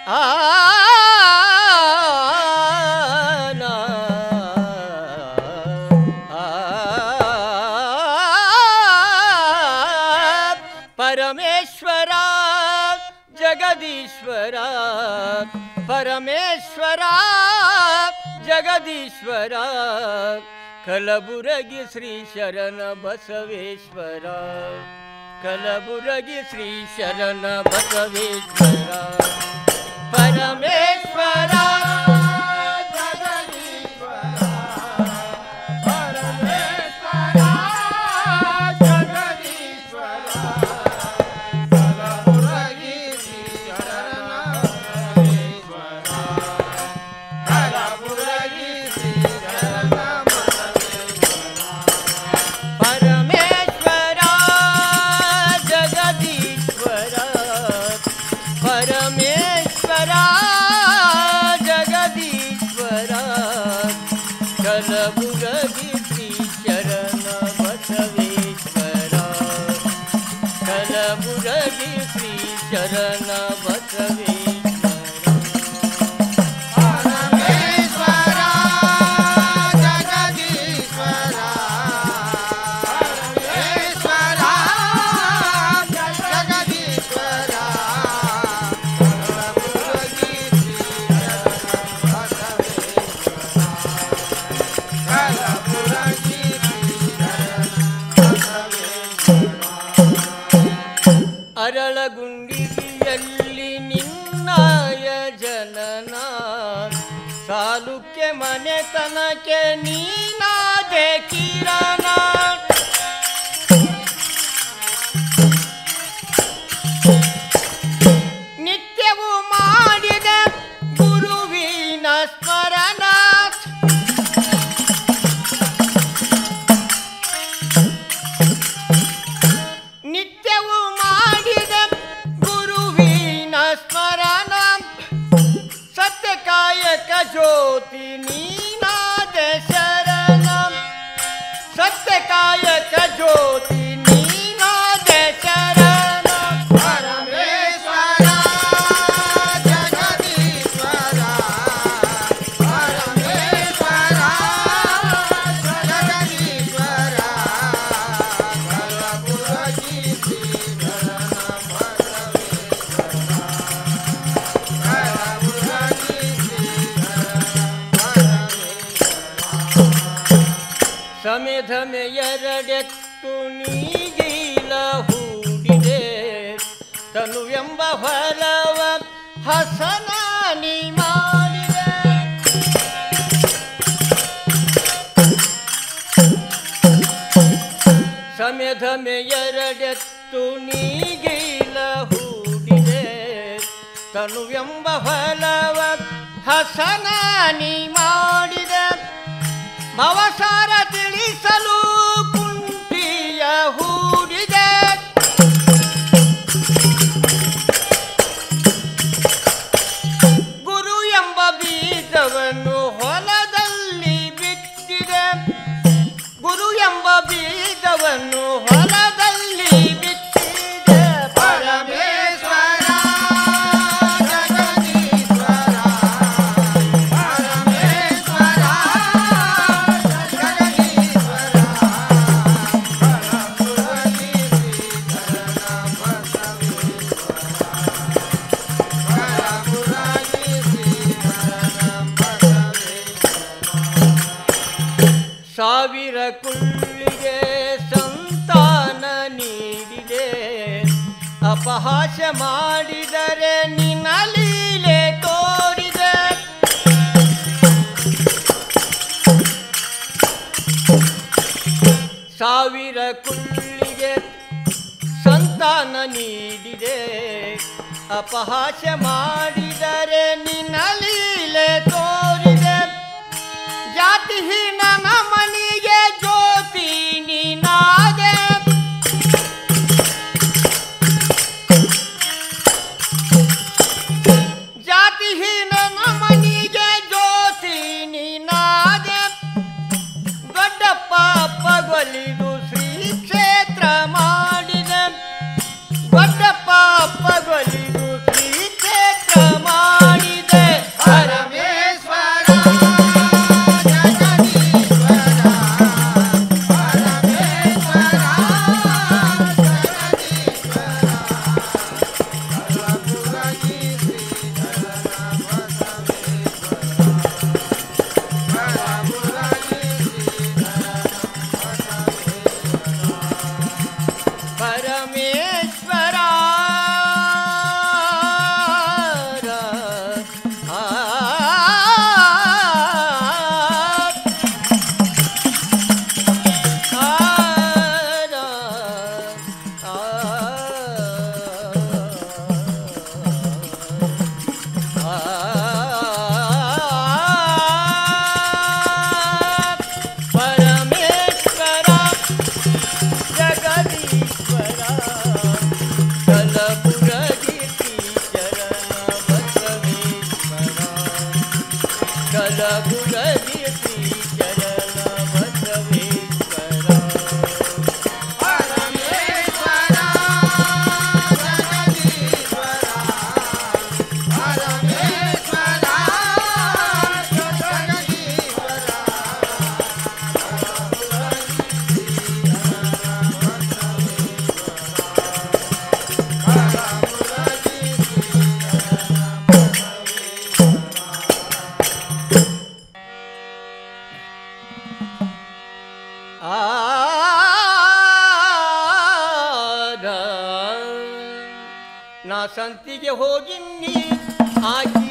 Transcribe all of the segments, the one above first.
ಆ ಪರಮೇಶ್ವರ ಜಗದೀಶ್ವರ ಪರಮೇಶ್ವರ ಜಗದೀಶ್ವರ ಕಲಬುರಗಿ ಶ್ರೀ ಶರಣ ಬಸವೇಶ್ವರ ಕಲಬುರಗಿ ಶ್ರೀ ಶರಣ ಬಸವೇಶ್ವರ ಪರಮೇಶ್ವರ ಶರಣ ಬಸವೇಶ್ವರ ಪರಮೇಶ್ವರ ಜಗದೀಶ್ವರ ಪರಮೇಶ್ವರ ಜಗದೀಶ್ವರ ಕಲಬುರಗಿ ಶ್ರೀ ಶರಣ ಬಸವೇಶ್ವರ ಕಲಬುರಗಿ ಶ್ರೀ ಶರಣ ಬಸವೇಶ್ವರ ಅರಳಗುಂಡಿಯಲ್ಲಿ ನಿನ್ನಾಯ ಜನನ ಸಾಲುಕ್ಕೆ ಮನೆತನಕ್ಕೆ ನೀನಾದೆ ಕಿರಣ ನಿತ್ಯವೂ ಮಾಡಿದ ಗುರುವಿನ ಸ್ಮರಣ ನಿತ್ಯವೂ ಮಾಡಿದ ಗುರುವಿನ ಸ್ಮರಣ ಸತ್ಯಕಾಯಕ ಜ್ಯೋತಿ ನೀನಾದ ಶರಣ ಸತ್ಯಕಾಯಕ ಜ್ಯೋತಿ ನೀನಾದ ಶರಣ ಪರಮೇಶ್ವರ ಜಗದೀಶ್ವರ ಪರಮೇಶ್ವರ ಜಗದೀಶ್ವರ ಕಲಬುರಗಿ ಶ್ರೀ ಶರಣ ಸಮೇಧಮೆ ಎರಡೆತ್ತು ನೀಗಿಲ ಹೂಡಿದೆ ತನುವೆಂಬ ಫಲವ ಹಸನಾನಿ ಮಾಡಿದೆ ಸಮೇಧಮೆ ಎರಡೆತ್ತು ನೀಗಿಲ ಹೂಡಿದೆ ತನುವೆಂಬ ಫಲವ ಹಸನಾನಿ ಮಾಡಿದೆ ಭವಸಾರ ತಿಳಿಸಲು ಕುಂಟಿಯ ಹೂಡಿದೆ ಗುರು ಎಂಬ ಬೀಜವನ್ನು ಹೊಲದಲ್ಲಿ ಬಿತ್ತಿದೆ ಗುರು ಎಂಬ ಬೀಜವನ್ನು ಹೊಲದಲ್ಲಿ ಬಿತ್ತಿದೆ ಪರಮೇಶ್ವರ ಜಗದೀಶ್ವರ ಪರಮೇಶ್ವರ ಸಾವಿರ ಕುಳ್ಳಿಗೆ ಸಂತಾನ ನೀಡಿದೆ ಅಪಹಾಸ್ಯ ಮಾಡಿದರೆ ನಿನ್ನ ಲೀಲೆ ತೋರಿದೆ ಸಾವಿರ ಕುಳ್ಳಿಗೆ ಸಂತಾನ ನೀಡಿದೆ ಅಪಹಾಸ್ಯ ಮಾಡಿದರೆ ನಿನ್ನ ಲೀಲೆ ತೋರಿದೆ ಜಾತಿಹೀನನ ಮನಿಗೆ ಜ್ಯೋತಿ ನೀನಾದೆ ಜಾತಿಹೀನನ ಮನಿಗೆ ಜ್ಯೋತಿ ನೀನಾದೆ ದೊಡ್ಡಪ್ಪ ಅಪ್ಪಗೊಲಿದು ಶ್ರೀ ಕ್ಷೇತ್ರ ಮಾಡಿದೆ ದೊಡ್ಡಪ್ಪ ಅಪ್ಪಗೊಲಿದು ಶ್ರೀ ಕ್ಷೇತ್ರ ಮಾಡಿ ಬಲಗುಗದಿ ಶ್ರೀ ಚರಣ ಬಸವೇಶ್ವರ ಪರಮೇಶ್ವರ ಜಗದೀಶ್ವರ ಪರಮೇಶ್ವರ ಜಗದೀಶ್ವರ ನಾ ಸಂತಿಗೆ ಹೋಗಿನ್ನಿ ಆಗಿ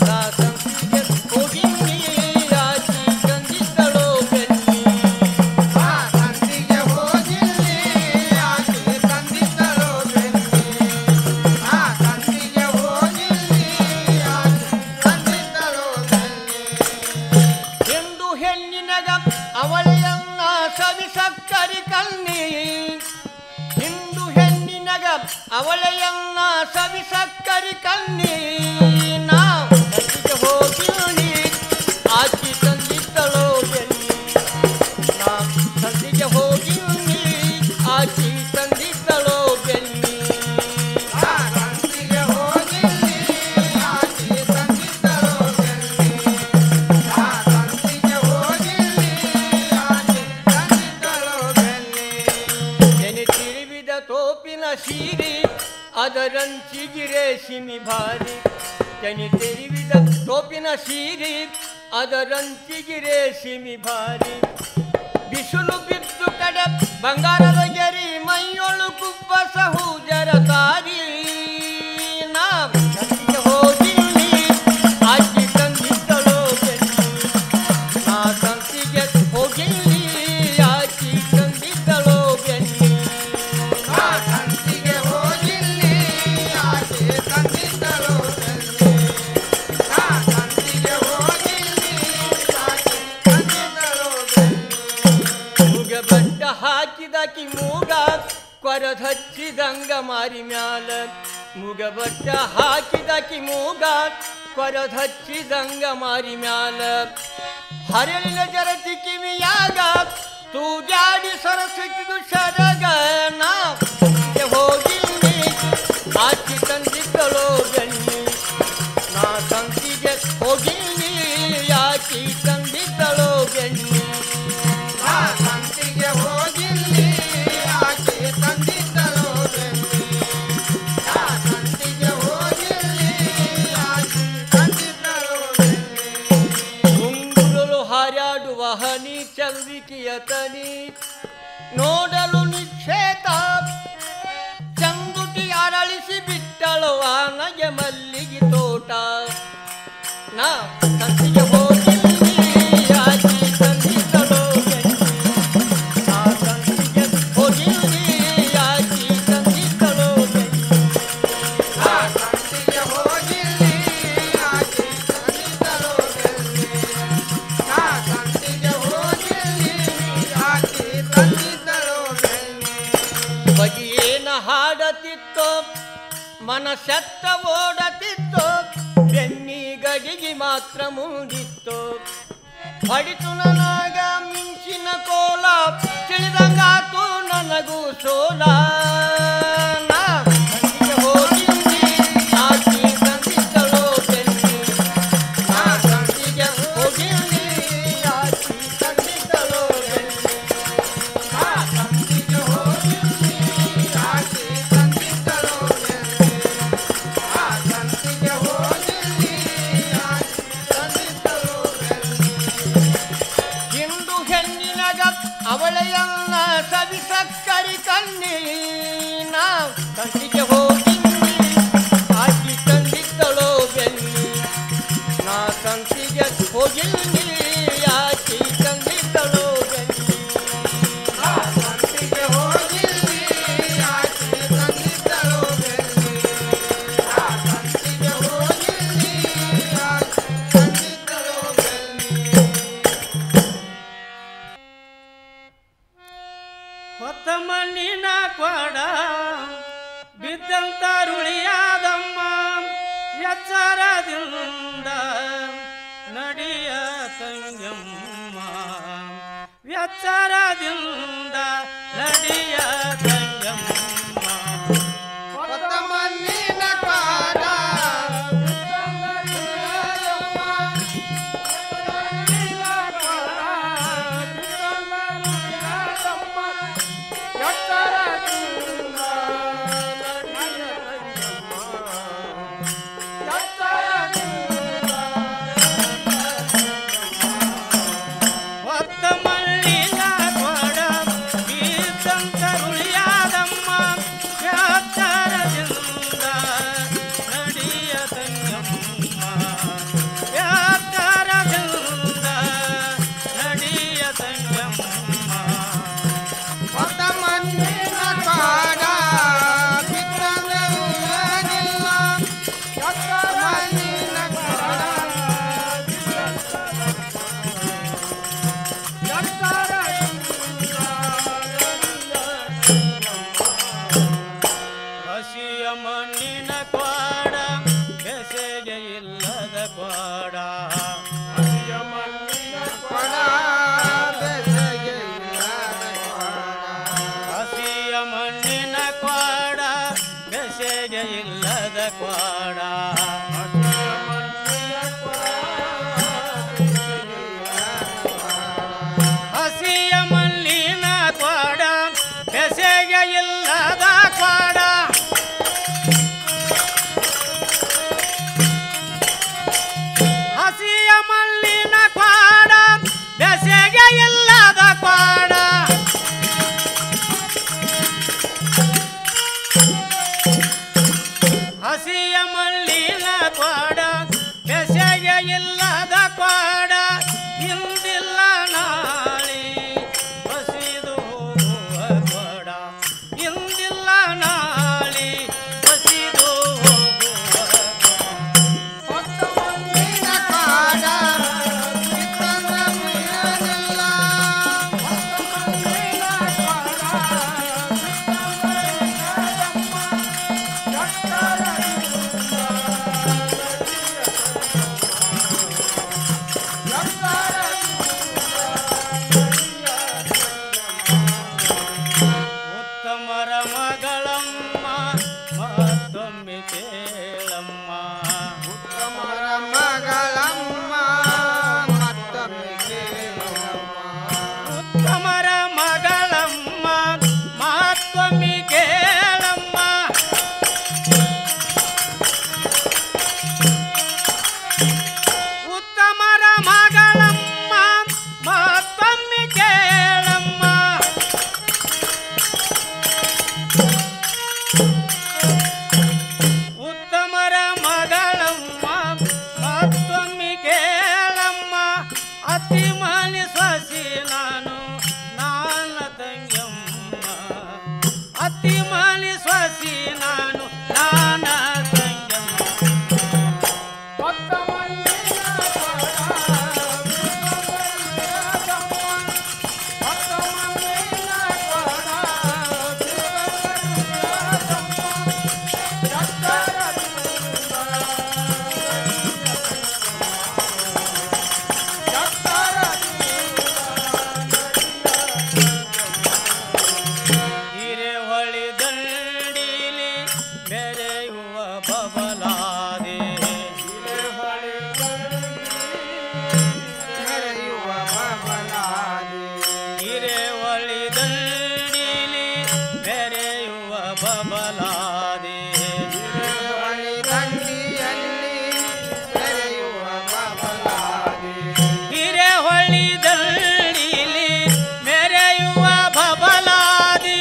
ನಾ ಸಂತಿಗೆ ಹೋಗಿನ್ನಿ ಆಗಿ ತಂದಿದ್ದಳೋ ಬೆನ್ನಿ ನಾ ಸಂತಿಗೆ ಹೋಗಿನ್ನಿ ಆಗಿ ತಂದಿದ್ದಳೋ ಬೆನ್ನಿ ನಾ ಸಂತಿಗೆ ಹೋಗಿನ್ನಿ ಆಗಿ ತಂದಿದ್ದಳೋ ಬೆನ್ನಿ ಎಂದು ಹೆಣ್ಣಿನಗ ಅವಳೆಯನ್ನ ಸವಿಸಕ್ಕರಿ ಕಣ್ಣಿ ಇಂದು ಹೆಣ್ಣಿನಗ ಅವಳೆಯನ್ನ ಸವಿಸಕ್ಕರಿ ಕಣ್ಣಿ ನಾ ಸಂತಿಗೆ ಹೋಗಿನಿ ಆಚಿ ತಂದಿದ್ದಳೋ ಬೆನ್ನಿ ನಾ ಸಂತಿಗೆ ಹೋಗಿನಿ ಆಚಿ ತಂದಿದ್ದಳೋ ಬೆನ್ನಿ ನಾ ಸಂತಿಗೆ ಹೋಗಿನಿ ಆಚಿ ತಂದಿದ್ದಳೋ ಬೆನ್ನಿ ನಾ ಸಂತಿಗೆ ಹೋಗಿನಿ ಆಚಿ ತಂದಿದ್ದಳೋ ಬೆನ್ನಿ ನೆನೆ ತಿರುವಿದ ತೋಪಿನ ಸೀರಿ ಅದರಂಚಿಗೆ ರೇಷಿಮಿ ಭಾರಿ ತೆನಿ ತೆರಿವಿದ ತೋಪಿನ ಸೀರಿ ಅದರಂಚಿಗೆ ರೇಷಿಮಿ ಭಾರಿ ಬಿಸಿಲು ಬಿದ್ದು ಕಡೆ ಬಂಗಾರದ ಗೆರಿ ಮೈಯೊಳು ಕುಬ್ಬಸ ಹೂಜರ ತಾರಿ ನಾ ಸಂತಿಗೆ ಹೋಗಿನಿ ಆಚಿ ತಂದಿದ್ದಳೋ ಬೆನ್ನಿ ನಾ ಸಂತಿಗೆ ಹೋಗಿನಿ ಆಚಿ ತಂದಿದ್ದಳೋ ಬೆನ್ನಿ ನಾ ಸಂತಿಗೆ ಹೋಗಿನಿ ಆಚಿ ತಂದಿದ್ದಳೋ ಬೆನ್ನಿ ನಾ ಸಂತಿಗೆ ಹೋಗಿನಿ ಆಚಿ ತಂದಿದ್ದಳೋ ಬೆನ್ನಿ ಮುಗ ಬಡ್ಡ ಹಾಕಿದಕಿ ಮೂಗ ಕೊರದಚ್ಚಿದಂಗ ಮಾರಿ ಮ್ಯಾಲ ಮುಗ ಬಡ್ಡ ಹಾಕಿದಕಿ ಮೂಗ ಕೊರದಚ್ಚಿದಂಗ ಮಾರಿ ಮ್ಯಾಲ ಹರಳಿನ ಜರತಿ ಕಿವಿಯಾಗ ತೂಜಾಡಿ ಸರಸಿದ್ದು ಶರಗ ನಾ ಸಂತಿಗೆ ಹೋಗಿನಿ ಆಚಿ ತಂದಿದ್ದಳೋ ಬೆನ್ನಿ ನಾ ಸಂತಿಗೆ ಹೋಗಿನಿ ಆಚಿ ತಂದಿದ್ದಳೋ ಬೆನ್ನಿ ನಾ ಸಂತಿಗೆ ಹೋಗಿನಿ ಆಚಿ ತಂದಿದ್ದಳೋ ಬೆನ್ನಿ ನಾ ಸಂತಿಗೆ ಹೋಗಿನಿ ಆಚಿ ತಂದಿದ್ದಳೋ ಬೆನ್ನಿ ಗುಂಗುರುಳು ಹಾರಾಡುವ ಹನಿ ಚಲ್ವಿಕೆಯ ತನಿ ನೋಡಲು ನಿಕ್ಷೇತ ಚಂದುಟಿ ಅರಳಿಸಿ ಬಿಟ್ಟಳು ಆನಗೆ ಮಲ್ಲಿಗೆ ತೋಟ ನಾ ಸಂತಿಗೆ ಹೋಗಿನಿ ಆಚಿ ತಂದಿದ್ದಳೋ ಬೆನ್ನಿ ನಾ ಸಂತಿಗೆ ಹೋಗಿನಿ ಆಚಿ ತಂದಿದ್ದಳೋ ಬೆನ್ನಿ ನಾ ಸಂತಿಗೆ ಹೋಗಿನಿ ಆಚಿ ತಂದಿದ್ದಳೋ ಬೆನ್ನಿ ನಾ ಸಂತಿಗೆ ಹೋಗಿನಿ ಆಚಿ ತಂದಿದ್ದಳೋ ಬೆನ್ನಿ ಬಗೆಯೇನ ಹಾಡತಿತ್ತೋ ಮನಸೆತ್ತ ಓಡತಿತ್ತೋ ಬೆನ್ನಿ ಗಡಿಗೆ ಮಾತ್ರ ಮುಂದಿತ್ತು ಹೊಡಿತು ನನಗ ಮಿಂಚಿನ ಕೋಲ ತಿಳಿದಂಗಾತು ನನಗೂ ಸೋಲ ನಾ ಸಂತಿಗೆ ಹೋಗಿನಿ ಆಚಿ ತಂದಿದ್ದಳೋ ಬೆನ್ನಿ ನಾ ಸಂತಿಗೆ ಹೋಗಿನಿ ಆಚಿ ತಂದಿದ್ದಳೋ ಬೆನ್ನಿ ನಾ ಸಂತಿಗೆ ಹೋಗಿನಿ ಆಚಿ ತಂದಿದ್ದಳೋ ಬೆನ್ನಿ ನಾ ಸಂತಿಗೆ ಹೋಗಿನಿ ಆಚಿ ತಂದಿದ್ದಳೋ ಬೆನ್ನಿ ಇಂದು ಹೆಣ್ಣಿನಗ ಅವಳೆಯನ್ನ ಸವಿಸಕ್ಕರಿ ಕಣ್ಣಿ ನಾ ಸಂತಿಗೆ ಹೋಗಿನಿ ಆಚಿ ತಂದಿದ್ದಳೋ ಬೆನ್ನಿ ನಾ ಸಂತಿಗೆ ಹೋಗಿನಿ ಆಚಿ ತಂದಿದ್ದಳೋ ಬೆನ್ನಿ ನಾ ಸಂತಿಗೆ ಹೋಗಿನಿ ಆಚಿ ತಂದಿದ್ದಳೋ ಬೆನ್ನಿ ನಾ ಸಂತಿಗೆ ಹೋಗಿನಿ ಆಚಿ ತಂದಿದ್ದಳೋ ಬೆನ್ನಿ ಹೊತ್ತ ಮಣ್ಣಿನ ಕೊಡ ಎಚ್ಚರದಿಂದ ನಡಿಯ ತಂಗಮ್ಮ ಹೊತ್ತ ಮಣ್ಣಿನ ಕಾಡ ಹೊತ್ತ ಮಲ್ಲಿನ ಕೊಡ ಗೀತಂತರುಳಿಯಾದಮ್ಮ ಎಚ್ಚರದಿಂದ ನಡಿಯ ತಂಗಮ್ಮ ಎಚ್ಚರದಿಂದ ನಡಿಯ ತಂಗಮ್ಮ ಹೊತ್ತ ಮಣ್ಣಿನ ಕಾಡ ಬಿತ್ತಂದರುಳಗಿಲ್ಲ ಹೊತ್ತ ಮಣ್ಣಿನ ಕಾಡ ಹಸಿಯ ಮಣ್ಣಿನ ಕ್ವಾಡ ಬೆಸೆಗೆ ಇಲ್ಲದ ಕ್ವಾಡ ಕೊಡ ಬೆಸಗೆ ಇಲ್ಲದ ಕೊಡ ಹಸಿಯ ಮಣ್ಣಿನ ಕ್ವಾಡ ಬೆಸೆಗೆ ಇಲ್ಲದ ಕ್ವಾಡ ಹಸಿಯ ಮಣ್ಣಿನ ಕ್ವಾಡ ಬೆಸೆಗೆ ಇಲ್ಲದ ಕ್ವಾಡ ಹಸಿಯ ಮಣ್ಣಿನ ಕ್ವಾಡ ಬೆಸೆಗೆ ಇಲ್ಲದ ಕ್ವಾಡ ಹಸಿಯ ಮಣ್ಣಿನ ಕ್ವಾಡ ಬೆಸೆಗೆ ಇಲ್ಲದ ಕ್ವಾಡ ಇಂದಿಲ್ಲ ನಾಳೆ ಬಸಿದು ಹೋಗುವ ಕ್ವಾಡ ಇಂದಿಲ್ಲ ನಾಳೆ ಬಸಿದು ಹೋಗುವ ಹೊತ್ತ ಮಣ್ಣಿನ ಕಾಡ ಬಿತ್ತಂದರುಳಗಿಲ್ಲ ಹೊತ್ತ ಮಣ್ಣಿನ ಉತ್ತಮರ ಮಗಳಮ್ಮ ಮತ್ತೊಮ್ಮೆ ಕೇಳಮ್ಮ ಉತ್ತಮರ ಮಗಳಮ್ಮ ಮತ್ತೊಮ್ಮೆ ಕೇಳಮ್ಮ ಉತ್ತಮರ ಮಗಳಮ್ಮ ಮತ್ತೊಮ್ಮೆ ಕೇಳಮ್ಮ ಉತ್ತಮರ ಮಗಳಮ್ಮ ಮತ್ತೊಮ್ಮೆ ಕೇಳಮ್ಮ ಉತ್ತಮರ ಮಗಳಮ್ಮ ಮತ್ತೊಮ್ಮೆ ಕೇಳಮ್ಮ ಅತಿ ಮನಿ ಸೊಸಿ ನಾನು ನಾನ ತಂಗಮ್ಮ ಅತಿ ಮನಿ ಸೊಸಿ ನಾನು ನಾನ ತಂಗಮ್ಮ ಹೊತ್ತ ಮಣ್ಣಿನ ಹೊತ್ತ ಮಣ್ಣಿನ ಹಿರೇಹೊಳಿ ದಂಡಿಲಿ ಬೆರೆಯುವ ಬಬಲಾದೆ ಮೆರೆಯುವ ಬಬಲಾದಿ ಹಿರೇಹೊಳಿ ದಂಡಿಲಿ ಬೆರೆಯುವ ಬಬಲಾದೆ ಹೊಳಿ ದಂಡಿಯಲ್ಲಿ ಮೆರೆಯುವ ಬಬಲಾದಿ ಹಿರೇಹೊಳಿ ದಂಡಿಲಿ ಮೆರೆಯುವ ಬಬಲಾದಿ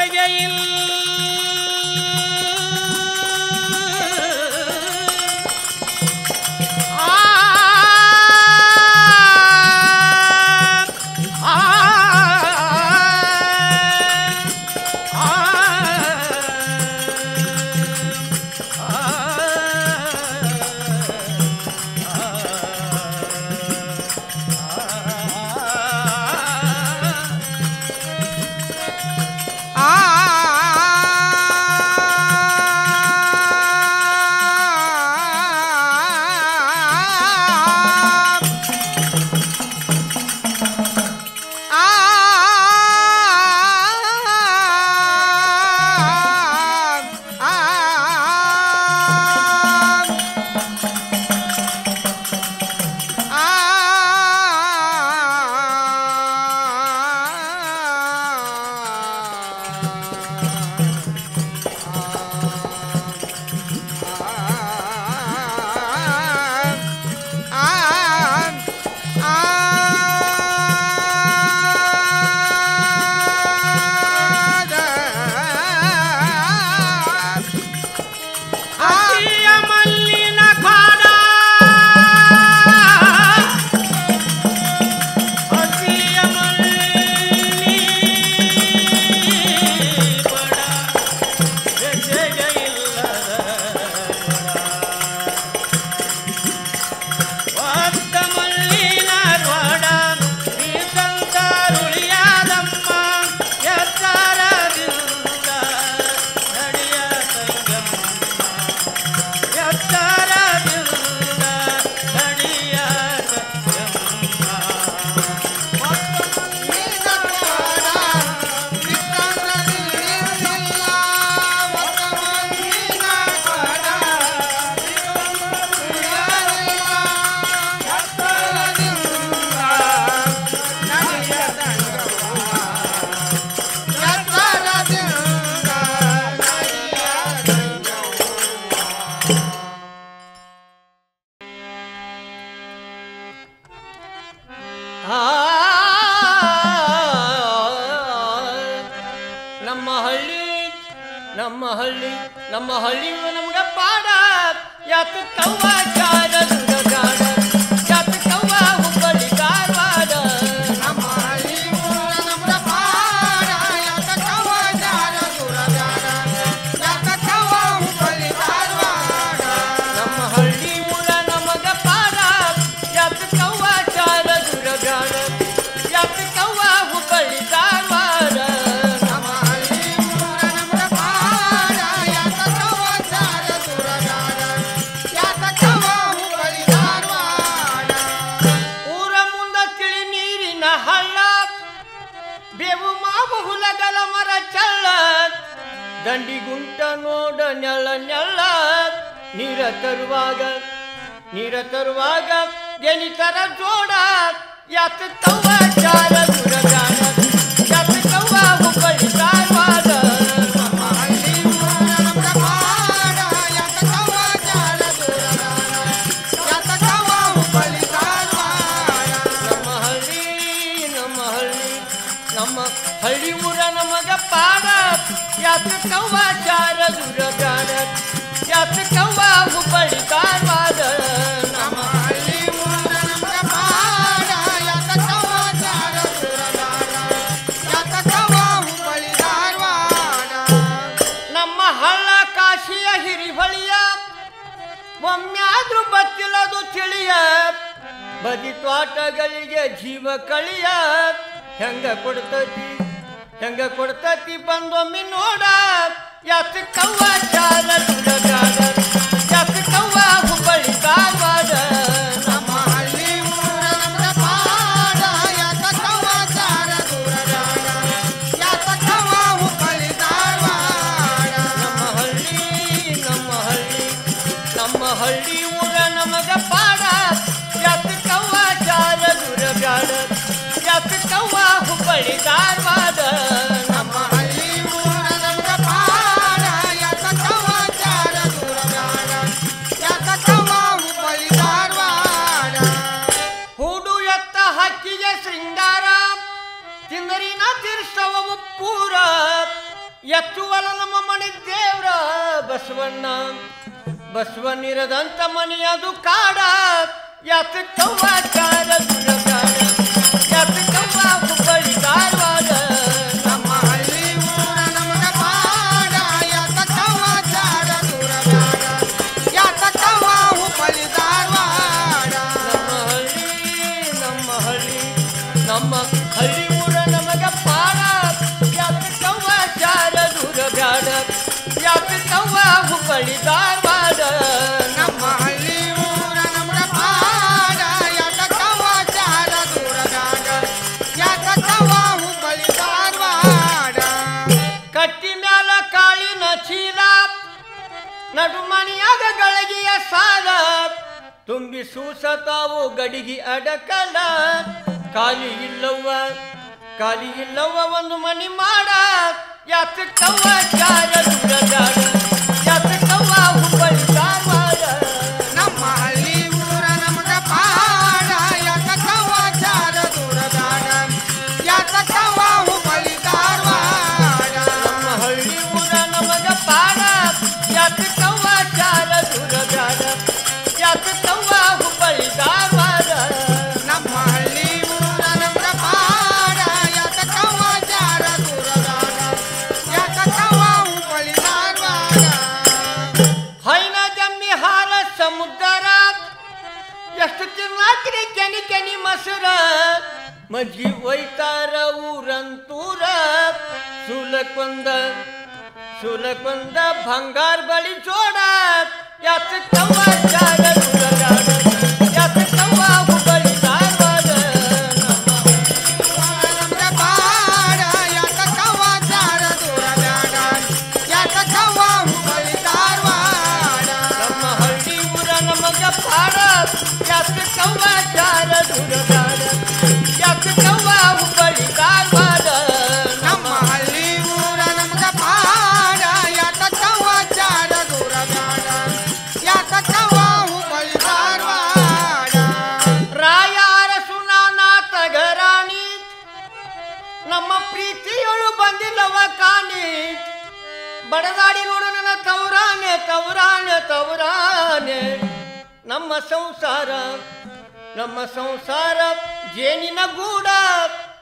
ಹೆಚ್ಚಗೆ ಇಲ್ಲ ನಮ್ಮ ಹಳ್ಳಿ ನಮ್ಗೆ ಪಾಡ ಯಾತ ಕವ್ವ ಚಾರ ದುರಗಾಡ ಯಾತ ಕವ್ವ ಹುಬ್ಬಳ್ಳಿ ಧಾರವಾಡ ನಮ್ಮ ಹಳ್ಳಿ ಊರ ನಮ್ಗೆ ಪಾಡ ಯಾತ ಕವ್ವ ಚಾರ ದುರಗಾಡ ಯಾತ ಕವ್ವ ಹುಬ್ಬಳ್ಳಿ ಧಾರವಾಡ ನಮ್ಮ ಹಳ್ಳಿ ಊರ ನಮಗ ಪಾಡ ಯಾತ ಕವ್ವ ಚಾರ ದುರಗಾಡ ಯಾತ ಕವ್ವ ಹುಬ್ಬಳ್ಳಿ ಧಾರವಾಡ ದಂಡಿಗುಂಟ ನೋಡ ನೆಳ ನೆಳ ನೀರ ತರುವಾಗ ಎನಿತರ ಜೋಡ ಯಾತ ಕವ್ವ ಚಾರ ದುರಗಾಡ ಯಾತ ಕವ್ವ ಹುಬ್ಬಳ್ಳಿ ಧಾರವಾಡ ನಮ್ಮ ಹಳ್ಳಿ ಊರ ನಮ್ಗೆ ಪಾಡ ಯಾತ ಕವ್ವ ಚಾರ ದುರಗಾಡ ಯಾತ ಕವ್ವ ಹುಬ್ಬಳ್ಳಿ ಧಾರವಾಡ ನಮ್ಮ ಹಳ್ಳಿ ಊರ ನಮಗ ಪಾಡ ಯಾತ ಕವ್ವ ಚಾರ ದುರಗಾಡ ಯಾತ ಕವ್ವ ಹುಬ್ಬಳ್ಳಿ ಧಾರವಾಡ ನಮ್ಮ ಹಳ್ಳಿ ಊರ ನಮ್ಗೆ ಪಾಡ ಯಾತ ಕವ್ವ ಚಾರ ದುರಗಾಡ ಯಾತ ಕವ್ವ ಹುಬ್ಬಳ್ಳಿ ಧಾರವಾಡ ನಮ್ಮ ಹಳ್ಳ ಕಾಶಿಯ ಹಿರಿಹೊಳಿಯ ಒಮ್ಮ್ಯಾದ್ರೂ ಬತ್ತಿಲ್ಲದು ತಿಳಿಯ ಬದಿ ತ್ವಾಟಗಳಿಗೆ ಜೀವ ಕಳಿಯ ಹೆಂಗ ಕೊಡ್ತತಿ ಬಂದೊಮ್ಮೆ ನೋಡ ಯಾತ ಕವ್ವ ಚಾರ ದುರಗಾಡ ಯಾತ ಕವ್ವ ಹುಬ್ಬಳ್ಳಿ ಧಾರವಾಡ ನಮ್ಮ ಹಳ್ಳಿ ಊರ ನಮ್ಗೆ ಪಾಡ ಯಾತ ಕವ್ವ ಚಾರ ದುರಗಾಡ ಯಾತ ಕವ್ವ ಹುಬ್ಬಳ್ಳಿ ಧಾರವಾಡ ನಮ್ಮ ಹಳ್ಳಿ ಊರ ನಮಗ ಪಾಡ ಯಾತ ಕವ್ವ ಚಾರ ದುರಗಾಡ ಯಾತ ಕವ್ವ ಹುಬ್ಬಳ್ಳಿ ಧಾರವಾಡ ನಮ್ಮ ಹಳ್ಳಿ ಊರ ನಮ್ಗೆ ಪಾಡ ಯಾತ ಕವ್ವ ಚಾರ ದುರಗಾಡ ಯಾತ ಕವ್ವ ಹುಬ್ಬಳ್ಳಿ ಧಾರವಾಡ ಹೂಡು ಎತ್ತ ಹಕ್ಕಿಗೆ ಶೃಂಗಾರ ತಿಂದರಿನ ತೀರ್ಸವ ಮುಪ್ಪೂರ ಎತ್ತುವಲ ನಮ್ಮ ಮನೆ ದೇವ್ರ ಬಸವಣ್ಣ ಬಸವನಿರದಂತ ಮನಿ ಅದು ಕಾಡ ಯಾತಕ್ಕವ್ವ ಚಾರ ದುರಗಾಡ ಯಾತಕ್ಕವ್ವ ಹುಬ್ಬಳ್ಳಿ ಧಾರವಾಡ ನಮ್ಮ ಹಳ್ಳಿ ಊರ ನಮಗ ಪಾಡ ಯಾತಕ್ಕವ್ವ ಚಾರ ದುರಗಾಡ ಯಾತಕ್ಕವ್ವ ಹುಬ್ಬಳ್ಳಿ ಧಾರವಾಡ ನಮ್ಮ ಹಳ್ಳಿ ಊರ ನಮಗ ಪಾಡ ಯಾತಕ್ಕವ್ವ ಚಾರ ದುರಗಾಡ ಯಾತಕ್ಕವ್ವ ಹುಬ್ಬಳ್ಳಿ ಧಾರವಾಡ ನಮ್ಮ ಹಳ್ಳಿ ಊರ ನಮಗ ಪಾಡ ಯಾತಕ್ಕವ್ವ ಚಾರ ದುರಗಾಡ ಯಾತಕ್ಕವ್ವ ಹುಬ್ಬಳ್ಳಿ ಧಾರವಾಡ ಕಟ್ಟಿ ಮ್ಯಾಲ ಕಾಳಿನ ಚೀಲ ನಡುಮಣಿಯಾಗ ಗಳಗಿಯ ಸಾಲ ತುಂಬಿ ಸೂಸತಾವು ಗಡಿಗಿ ಅಡಕಲ ಖಾಲಿ ಇಲ್ಲವ್ವ ಒಂದು ಮನಿ ಮಾಡ ಯಾತಕ್ಕವ್ವ ಚಾರ ದುರಗಾಡ ಯಾತಕ್ಕವ್ವ ಹುಬ್ಬಳ್ಳಿ ಧಾರವಾಡ ನಮ್ಮ ಹಳ್ಳಿ ಊರ ನಮಗ ಪಾಡ ಯಾತಕ್ಕವ್ವ ಚಾರ ದುರಗಾಡ ಯಾತಕ್ಕವ್ವ ಹುಬ್ಬಳ್ಳಿ ಧಾರವಾಡ ನಮ್ಮ ಹಳ್ಳಿ ಊರ ನಮಗ ಪಾಡ ಯಾತಕ್ಕವ್ವ ಚಾರ ದುರಗಾಡ ಯಾತಕ್ಕವ್ವ ಹುಬ್ಬಳ್ಳಿ ಧಾರವಾಡ ನಮ್ಮ ಹಳ್ಳಿ ಊರ ನಮಗ ಪಾಡ ಯಾತಕ್ಕವ್ವ ಚಾರ ದುರಗಾಡ ಯಾತಕ್ಕವ್ವ ಹುಬ್ಬಳ್ಳಿ ಧಾರವಾಡ ಹೈನ ಜಮ್ಮಿ ಹಾಲ ಸಮುದ್ರ ಎಷ್ಟು ತಿನ್ನಾಕ್ರಿ ಕೆನಿ ಮಸರ ಮಜ್ಜಿ ಒಯ್ತಾರ ಊರಂತೂರ ಸುಲಕೊಂದ ಬಂಗಾರ ಬಳಿ ಜೋಡ ಯಾತಕ್ಕವ್ವ ಚಾರ ದುರಗಾಡ ಯಾತಕ್ಕವ್ವ ಹುಬ್ಬಳ್ಳಿ ಧಾರವಾಡ ನಮಗ ಪಾಡ ಯಾತಕ್ಕವ್ವ ಚಾರ ದುರಗಾಡ ಯಾತಕ್ಕವ್ವ ಹುಬ್ಬಳ್ಳಿ ಧಾರವಾಡ ನಮ್ಮ ಹಳ್ಳಿ ಊರ ನಮಗ ಪಾಡ ಯಾತಕ್ಕವ್ವ ಚಾರ ದುರಗಾಡ ಯಾತಕ್ಕವ್ವ ಹುಬ್ಬಳ್ಳಿ ಧಾರವಾಡ ನಮ್ಮ ಹಳ್ಳಿ ಊರ ನಮಗ ಪಾಡ ಯಾತಕ್ಕವ್ವ ಚಾರ ದುರಗಾಡ ಯಾತಕ್ಕವ್ವ ಹುಬ್ಬಳ್ಳಿ ಧಾರವಾಡ ರಾಯ ಅರಸುನಾಥ ಗರಾಣಿ ನಮ್ಮ ಪ್ರೀತಿಯೊಳು ಬಂದಿಲ್ಲವ ಕಾಣಿ ಬಡದಾಡಿ ನೋಡು ನನ್ನ ತವರಾನೆ ನಮ್ಮ ಸಂಸಾರ ಜೇನಿನ ಗೂಡ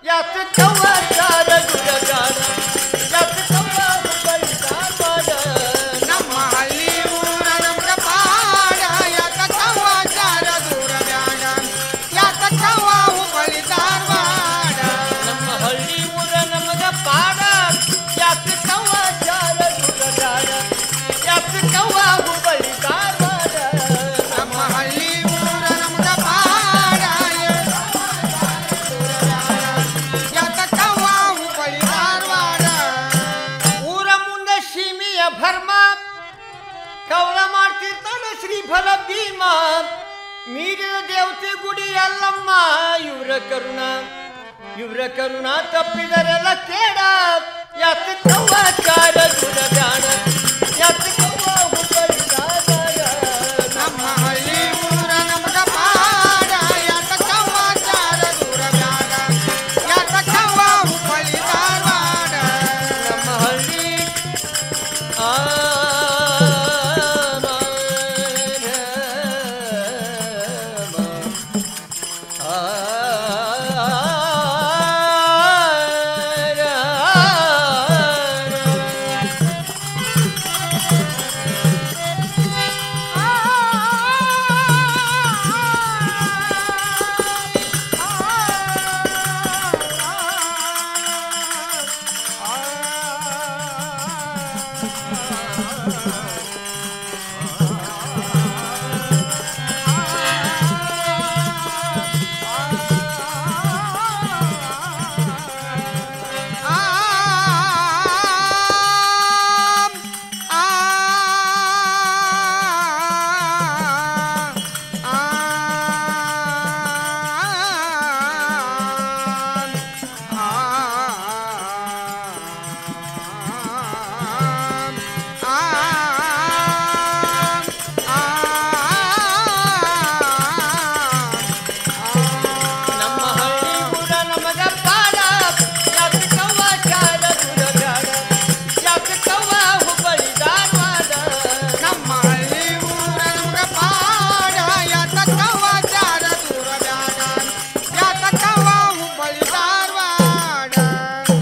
ಯಾತಕ್ಕವ್ವ ಚಾರ ದುರಗಾಡ ಯಾತಕ್ಕವ್ವ ಹುಬ್ಬಳ್ಳಿ ಧಾರವಾಡ ನಮ್ಮ ಹಳ್ಳಿ ಊರ ನಮಗ ಪಾಡ ಯಾತಕ್ಕವ್ವ ಚಾರ ದುರಗಾಡ ಯಾತಕ್ಕವ್ವ ಹುಬ್ಬಳ್ಳಿ ಧಾರವಾಡ ನಮ್ಮ ಹಳ್ಳಿ ಊರ ನಮಗ ಪಾಡ ಯಾತಕ್ಕವ್ವ ಚಾರ ದುರಗಾಡ ಯಾತಕ್ಕವ್ವ ಹುಬ್ಬಳ್ಳಿ ಧಾರವಾಡ ನಮ್ಮ ಹಳ್ಳಿ ಊರ ನಮಗ ಪಾಡ ಯಾತಕ್ಕವ್ವ ಹುಬ್ಬಳ್ಳಿ ಧಾರವಾಡ ಊರ ಮುಂದೆ ಸೀಮೆಯ ಭರ್ಮ ಕವಲ ಮಾಡ್ತಿರ್ತಾನೆ ಶ್ರೀಫಲ ಭೀಮ ಮೀರಿದ ದೇವತೆ ಗುಡಿ ಅಲ್ಲಮ್ಮ ಇವರ ಕರುಣ ತಪ್ಪಿದರೆಲ್ಲ ಕೇಡ ಯಾತಕ್ಕವ್ವ ಚಾರ ದುರಗಾಡ ಯಾತಕ್ಕವ್ವ